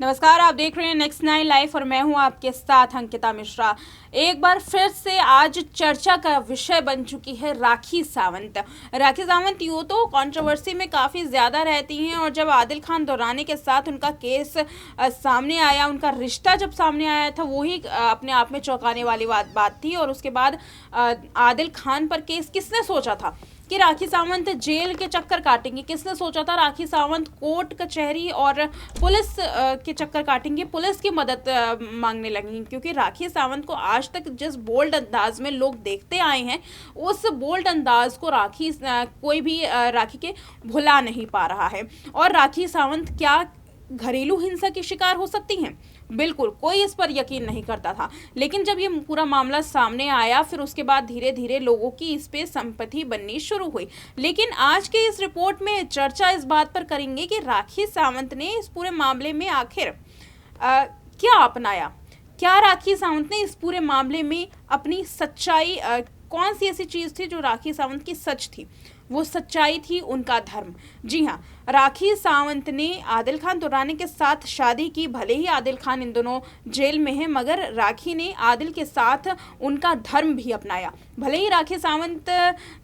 नमस्कार, आप देख रहे हैं नेक्स्ट 9 लाइव और मैं हूं आपके साथ अंकिता मिश्रा। एक बार फिर से आज चर्चा का विषय बन चुकी है राखी सावंत। राखी सावंत यूँ तो कंट्रोवर्सी में काफ़ी ज़्यादा रहती हैं और जब आदिल खान दुर्रानी के साथ उनका केस सामने आया, उनका रिश्ता जब सामने आया था, वही अपने आप में चौंकाने वाली बात थी। और उसके बाद आदिल खान पर केस किसने सोचा था कि राखी सावंत जेल के चक्कर काटेंगी? किसने सोचा था राखी सावंत कोर्ट कचहरी और पुलिस के चक्कर काटेंगी, पुलिस की मदद मांगने लगेंगी? क्योंकि राखी सावंत को आज तक जिस बोल्ड अंदाज में लोग देखते आए हैं, उस बोल्ड अंदाज को कोई भी राखी के भुला नहीं पा रहा है। और राखी सावंत क्या घरेलू हिंसा की शिकार हो सकती हैं? बिल्कुल, कोई इस पर यकीन नहीं करता था। लेकिन जब ये पूरा मामला सामने आया, फिर उसके बाद धीरे धीरे लोगों की इस पे संपत्ति बननी शुरू हुई। लेकिन आज के इस रिपोर्ट में चर्चा इस बात पर करेंगे कि राखी सावंत ने इस पूरे मामले में आखिर क्या अपनाया। क्या राखी सावंत ने इस पूरे मामले में अपनी सच्चाई, कौन सी ऐसी चीज़ थी जो राखी सावंत की सच थी? वो सच्चाई थी उनका धर्म। जी हाँ, राखी सावंत ने आदिल खान दुर्रानी के साथ शादी की। भले ही आदिल खान इन दोनों जेल में हैं, मगर राखी ने आदिल के साथ उनका धर्म भी अपनाया। भले ही राखी सावंत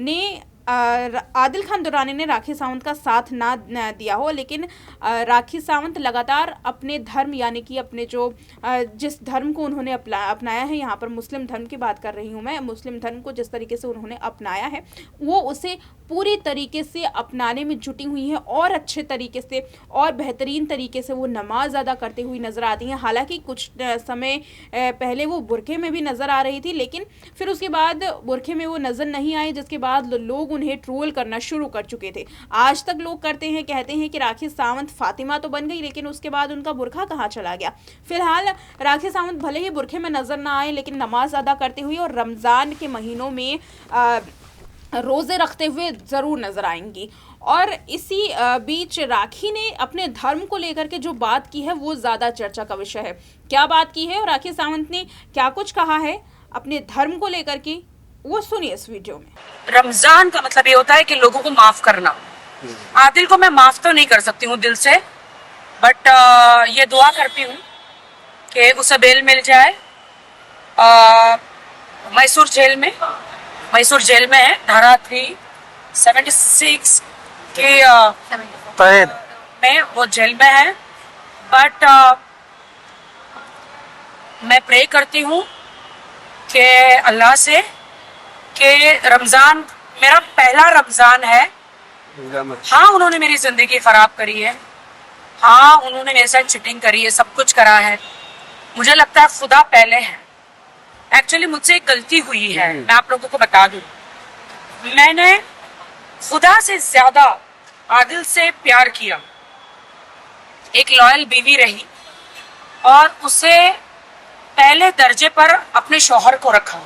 ने आदिल खान दुर्रानी ने राखी सावंत का साथ ना दिया हो, लेकिन राखी सावंत लगातार अपने धर्म, यानी कि अपने जो जिस धर्म को उन्होंने अपनाया है, यहाँ पर मुस्लिम धर्म की बात कर रही हूँ मैं, मुस्लिम धर्म को जिस तरीके से उन्होंने अपनाया है, वो उसे पूरी तरीके से अपनाने में जुटी हुई हैं और अच्छे तरीके से और बेहतरीन तरीके से वो नमाज अदा करते हुए नज़र आती हैं। हालांकि कुछ समय पहले वो बुरखे में भी नज़र आ रही थी, लेकिन फिर उसके बाद बुरखे में वो नज़र नहीं आई, जिसके बाद लोग उन्हें ट्रोल करना शुरू कर चुके थे। आज तक लोग कहते हैं कि राखी सावंत फातिमा तो बन गई, लेकिन उसके बाद उनका बुरखा कहाँ चला गया? फिलहाल राखी सावंत भले ही बुरखे में नज़र ना आए, लेकिन नमाज अदा करते हुए और रमज़ान के महीनों में रोज़े रखते हुए ज़रूर नज़र आएंगी। और इसी बीच राखी ने अपने धर्म को लेकर के जो बात की है, वो ज़्यादा चर्चा का विषय है। क्या बात की है और राखी सावंत ने क्या कुछ कहा है अपने धर्म को लेकर के, वो सुनिए इस वीडियो में। रमजान का मतलब ये होता है कि लोगों को माफ करना। आदिल को मैं माफ तो नहीं कर सकती हूँ दिल से, बट ये दुआ करती हूँ कि उसे बेल मिल जाए। मैसूर जेल में है, धारा 376 के में वो जेल में है। बट मैं प्रे करती हूँ कि अल्लाह से कि रमजान मेरा पहला रमजान है। हाँ, उन्होंने मेरी जिंदगी खराब करी है, हाँ उन्होंने मेरे साथ चीटिंग करी है, सब कुछ करा है। मुझे लगता है खुदा पहले है। एक्चुअली मुझसे एक गलती हुई है, मैं आप लोगों को बता दूं। मैंने खुदा से ज्यादा आदिल से प्यार किया, एक लॉयल बीवी रही और उसे पहले दर्जे पर अपने शौहर को रखा।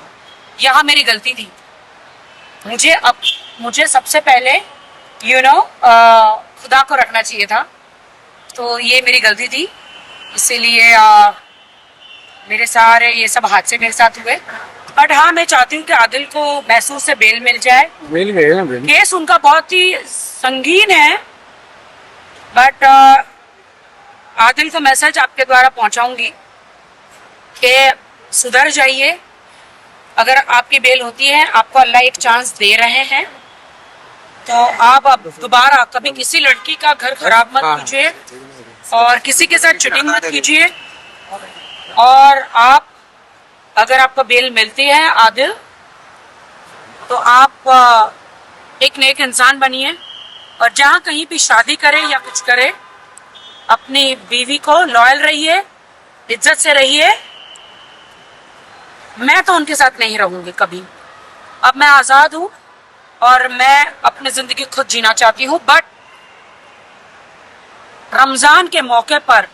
यहाँ मेरी गलती थी। मुझे सबसे पहले खुदा को रखना चाहिए था, तो ये मेरी गलती थी। इसीलिए मेरे सारे ये सब हादसे मेरे साथ हुए। बट हाँ, मैं चाहती हूँ कि आदिल को मैसूर से बेल मिल जाए। मिल गए ना बेल। केस उनका बहुत ही संगीन है, बट आदिल को मैसेज आपके द्वारा पहुंचाऊंगी कि सुधर जाइए। अगर आपकी बेल होती है, आपको अल्लाह एक चांस दे रहे हैं, तो आप अब दोबारा कभी किसी लड़की का घर खराब मत कीजिए और किसी के साथ चीटिंग मत कीजिए। और आप अगर आपको बेल मिलती है आदिल, तो आप एक नेक इंसान बनिए और जहाँ कहीं भी शादी करें या कुछ करें, अपनी बीवी को लॉयल रहिए, इज्जत से रहिए। मैं तो उनके साथ नहीं रहूंगी कभी। अब मैं आजाद हूँ और मैं अपनी जिंदगी खुद जीना चाहती हूँ। बट रमजान के मौके पर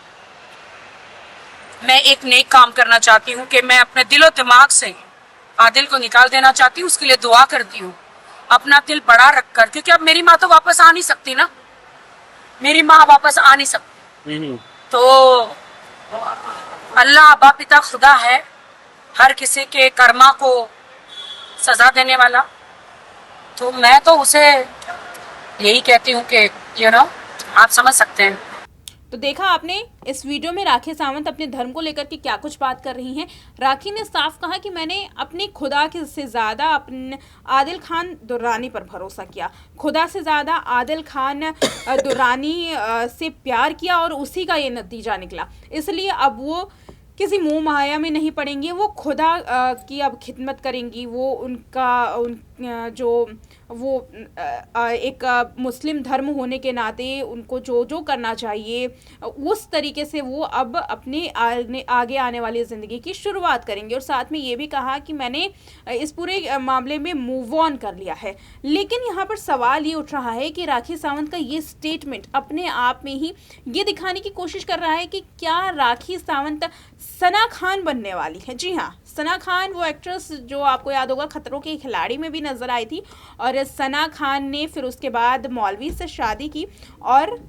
मैं एक नेक काम करना चाहती हूँ कि मैं अपने दिलो दिमाग से आदिल को निकाल देना चाहती हूँ। उसके लिए दुआ करती हूँ, अपना दिल बड़ा रखकर, क्योंकि अब मेरी माँ तो वापस आ नहीं सकती ना, मेरी माँ वापस आ नहीं सकती। तो अल्लाह अब्बा पिता खुदा है, हर किसी के कर्मा को सजा देने वाला। तो मैं तो उसे यही कहती हूँ कि आप समझ सकते हैं। तो देखा आपने इस वीडियो में राखी सावंत अपने धर्म को लेकर के क्या कुछ बात कर रही हैं। राखी ने साफ कहा कि मैंने अपने खुदा के से ज़्यादा अपने आदिल खान दुर्रानी पर भरोसा किया, खुदा से ज़्यादा आदिल खान दुर्रानी से प्यार किया और उसी का ये नतीजा निकला। इसलिए अब वो किसी मोह माया में नहीं पड़ेंगी, वो खुदा की अब खिदमत करेंगी। वो एक मुस्लिम धर्म होने के नाते उनको जो जो करना चाहिए उस तरीके से वो अब अपने आगे आने वाली ज़िंदगी की शुरुआत करेंगे। और साथ में ये भी कहा कि मैंने इस पूरे मामले में मूव ऑन कर लिया है। लेकिन यहाँ पर सवाल ये उठ रहा है कि राखी सावंत का ये स्टेटमेंट अपने आप में ही ये दिखाने की कोशिश कर रहा है कि क्या राखी सावंत सना खान बनने वाली है। जी हाँ, सना खान वो एक्ट्रेस जो आपको याद होगा खतरों के खिलाड़ी में भी नजर आई थी, और सना खान ने फिर उसके बाद मौलवी से शादी की और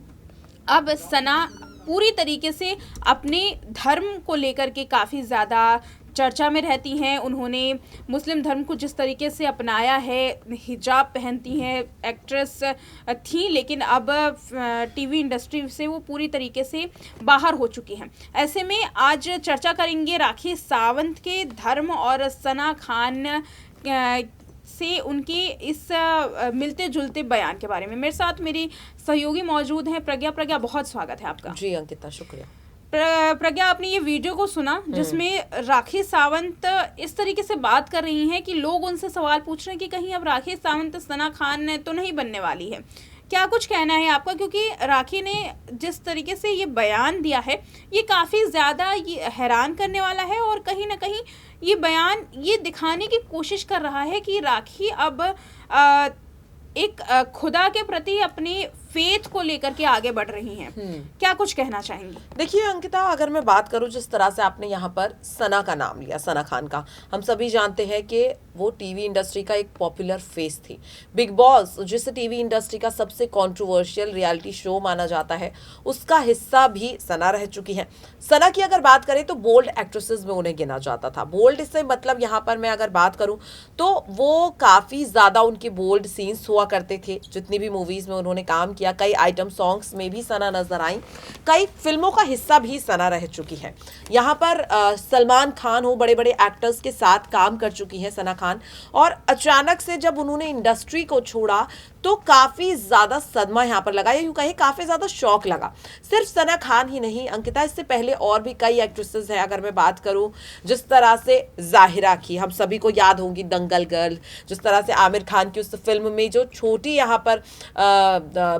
अब सना पूरी तरीके से अपने धर्म को लेकर के काफ़ी ज़्यादा चर्चा में रहती हैं। उन्होंने मुस्लिम धर्म को जिस तरीके से अपनाया है, हिजाब पहनती हैं, एक्ट्रेस थी लेकिन अब टीवी इंडस्ट्री से वो पूरी तरीके से बाहर हो चुकी हैं। ऐसे में आज चर्चा करेंगे राखी सावंत के धर्म और सना खान से उनके इस मिलते जुलते बयान के बारे में। मेरे साथ मेरी सहयोगी मौजूद हैं प्रज्ञा। प्रज्ञा, बहुत स्वागत है आपका। जी अंकिता, शुक्रिया। प्रज्ञा, आपने ये वीडियो को सुना जिसमें राखी सावंत इस तरीके से बात कर रही हैं कि लोग उनसे सवाल पूछ रहे हैं कि कहीं अब राखी सावंत सना खान तो नहीं बनने वाली है। क्या कुछ कहना है आपका, क्योंकि राखी ने जिस तरीके से ये बयान दिया है ये काफ़ी ज़्यादा ये हैरान करने वाला है और कहीं ना कहीं ये बयान ये दिखाने की कोशिश कर रहा है कि राखी अब एक खुदा के प्रति अपनी फेथ को लेकर के आगे बढ़ रही हैं। क्या कुछ कहना चाहेंगी? देखिए अंकिता, अगर मैं बात करूं जिस तरह से आपने यहाँ पर सना का नाम लिया, सना खान का, हम सभी जानते हैं कि वो टीवी इंडस्ट्री का एक पॉपुलर फेस थी। बिग बॉस जिसे टीवी इंडस्ट्री का सबसे कंट्रोवर्शियल रियलिटी शो माना जाता है, उसका हिस्सा भी सना रह चुकी है। सना की अगर बात करें तो बोल्ड एक्ट्रेसेस में उन्हें गिना जाता था। बोल्ड इससे मतलब यहाँ पर मैं अगर बात करूँ तो वो काफ़ी ज़्यादा उनके बोल्ड सीन्स हुआ करते थे। जितनी भी मूवीज़ में उन्होंने काम किया, कई आइटम सॉन्ग्स में भी सना नजर आई, कई फिल्मों का हिस्सा भी सना रह चुकी है। यहाँ पर सलमान खान हो, बड़े बड़े एक्टर्स के साथ काम कर चुकी है सना खान। और अचानक से जब उन्होंने इंडस्ट्री को छोड़ा तो काफ़ी ज़्यादा सदमा यहाँ पर लगा, या यूँ कहीं काफ़ी ज़्यादा शौक लगा। सिर्फ सना खान ही नहीं अंकिता, इससे पहले और भी कई एक्ट्रेसेस हैं। अगर मैं बात करूँ जिस तरह से जाहिरा की, हम सभी को याद होंगी दंगल गर्ल, जिस तरह से आमिर खान की उस फिल्म में जो छोटी यहाँ पर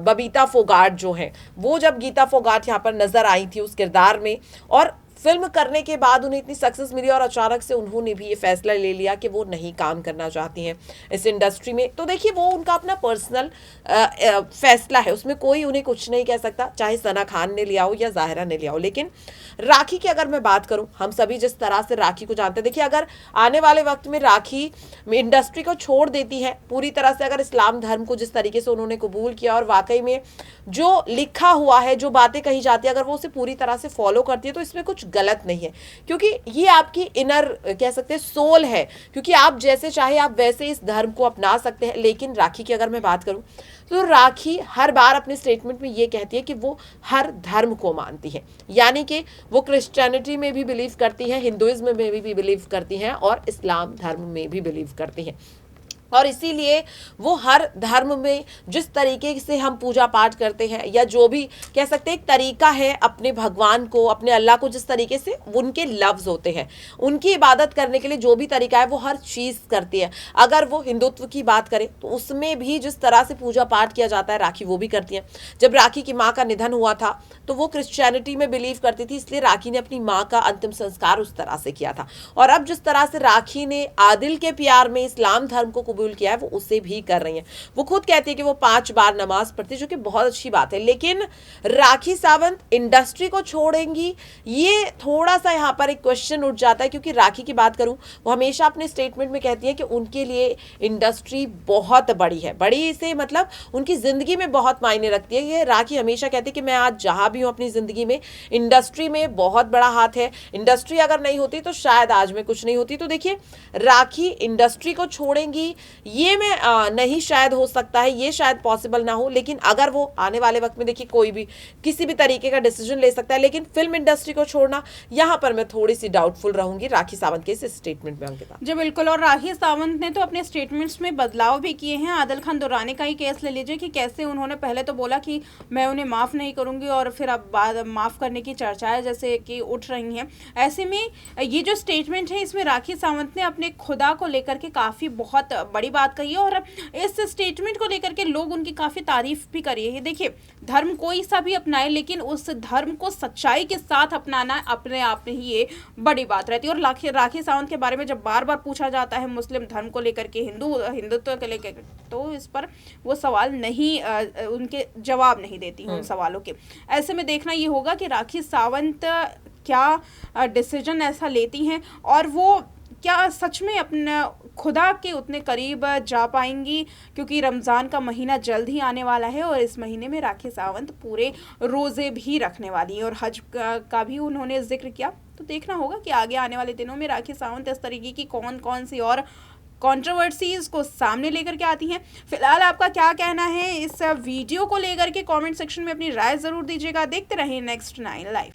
बबीता फोगाट जो है, वो जब गीता फोगाट यहाँ पर नजर आई थी उस किरदार में, और फिल्म करने के बाद उन्हें इतनी सक्सेस मिली और अचानक से उन्होंने भी ये फैसला ले लिया कि वो नहीं काम करना चाहती हैं इस इंडस्ट्री में। तो देखिए, वो उनका अपना पर्सनल फैसला है, उसमें कोई उन्हें कुछ नहीं कह सकता, चाहे सना खान ने लिया हो या जाहिरा ने लिया हो। लेकिन राखी की अगर मैं बात करूं, हम सभी जिस तरह से राखी को जानते हैं, देखिए अगर आने वाले वक्त में राखी इंडस्ट्री को छोड़ देती है पूरी तरह से, अगर इस्लाम धर्म को जिस तरीके से उन्होंने कबूल किया और वाकई में जो लिखा हुआ है, जो बातें कही जाती है, अगर वो उसे पूरी तरह से फॉलो करती है तो इसमें कुछ गलत नहीं है, क्योंकि ये आपकी इनर कह सकते हैं सोल है, क्योंकि आप जैसे चाहे आप वैसे इस धर्म को अपना सकते हैं। लेकिन राखी की अगर मैं बात करूं तो राखी हर बार अपने स्टेटमेंट में ये कहती है कि वो हर धर्म को मानती है, यानी कि वो क्रिश्चियनिटी में भी बिलीव करती है, हिंदुइज्म में भी बिलीव करती हैं और इस्लाम धर्म में भी बिलीव करती हैं। और इसीलिए वो हर धर्म में जिस तरीके से हम पूजा पाठ करते हैं, या जो भी कह सकते हैं एक तरीका है अपने भगवान को, अपने अल्लाह को, जिस तरीके से उनके लफ्ज़ होते हैं, उनकी इबादत करने के लिए जो भी तरीका है वो हर चीज़ करती है। अगर वो हिंदुत्व की बात करें तो उसमें भी जिस तरह से पूजा पाठ किया जाता है, राखी वो भी करती है। जब राखी की माँ का निधन हुआ था तो वो क्रिश्चियनिटी में बिलीव करती थी, इसलिए राखी ने अपनी माँ का अंतिम संस्कार उस तरह से किया था। और अब जिस तरह से राखी ने आदिल के प्यार में इस्लाम धर्म को कबूल किया है, वो उसे भी कर रही हैं। वो खुद कहती है कि वो 5 बार नमाज पढ़ती है, जो कि बहुत अच्छी बात है। लेकिन राखी सावंत इंडस्ट्री को छोड़ेंगी, ये थोड़ा सा यहाँ पर एक क्वेश्चन उठ जाता है, क्योंकि राखी की बात करूं, वो हमेशा अपने स्टेटमेंट में कहती है कि उनके लिए इंडस्ट्री बहुत बड़ी है, बड़ी से मतलब उनकी जिंदगी में बहुत मायने रखती है। ये राखी हमेशा कहती है कि मैं आज जहां भी हूं अपनी जिंदगी में, इंडस्ट्री में बहुत बड़ा हाथ है, इंडस्ट्री अगर नहीं होती तो शायद आज में कुछ नहीं होती। तो देखिए, राखी इंडस्ट्री को छोड़ेंगी ये में नहीं शायद हो सकता है, ये शायद पॉसिबल ना हो, लेकिन अगर वो आने वाले वक्त में देखिए कोई भी किसी भी तरीके का डिसीजन ले सकता है, लेकिन फिल्म इंडस्ट्री को छोड़ना यहाँ पर मैं थोड़ी सी डाउटफुल रहूंगी राखी सावंत के इस स्टेटमेंट में। अंकिता जी बिल्कुल, और राखी सावंत ने तो अपने स्टेटमेंट्स में बदलाव भी किए हैं। आदिल खान दुर्रानी का ही केस ले लीजिए कि कैसे उन्होंने पहले तो बोला कि मैं उन्हें माफ़ नहीं करूंगी, और फिर अब बाद माफ़ करने की चर्चाएं जैसे कि उठ रही हैं। ऐसे में ये जो स्टेटमेंट है इसमें राखी सावंत ने अपने खुदा को लेकर के काफ़ी बहुत बड़ी बात कही है, और इस स्टेटमेंट को लेकर के लोग उनकी काफ़ी तारीफ भी करी है। देखिए, धर्म कोई सा भी अपनाए, लेकिन उस धर्म को सच्चाई के साथ अपनाना अपने आप में ही ये बड़ी बात रहती है। और राखी सावंत के बारे में जब बार बार पूछा जाता है मुस्लिम धर्म को लेकर के, हिंदुत्व को लेकर के, तो इस पर वो सवाल नहीं, उनके जवाब नहीं देती उन सवालों के। ऐसे में देखना ये होगा कि राखी सावंत क्या डिसीजन ऐसा लेती हैं, और वो क्या सच में अपने खुदा के उतने करीब जा पाएंगी, क्योंकि रमज़ान का महीना जल्द ही आने वाला है, और इस महीने में राखी सावंत पूरे रोज़े भी रखने वाली है, और हज का भी उन्होंने जिक्र किया। तो देखना होगा कि आगे आने वाले दिनों में राखी सावंत इस तरीके की कौन कौन सी और कंट्रोवर्सीज को सामने लेकर के आती हैं। फिलहाल आपका क्या कहना है इस वीडियो को लेकर के कमेंट सेक्शन में अपनी राय ज़रूर दीजिएगा। देखते रहें Next 9 Live।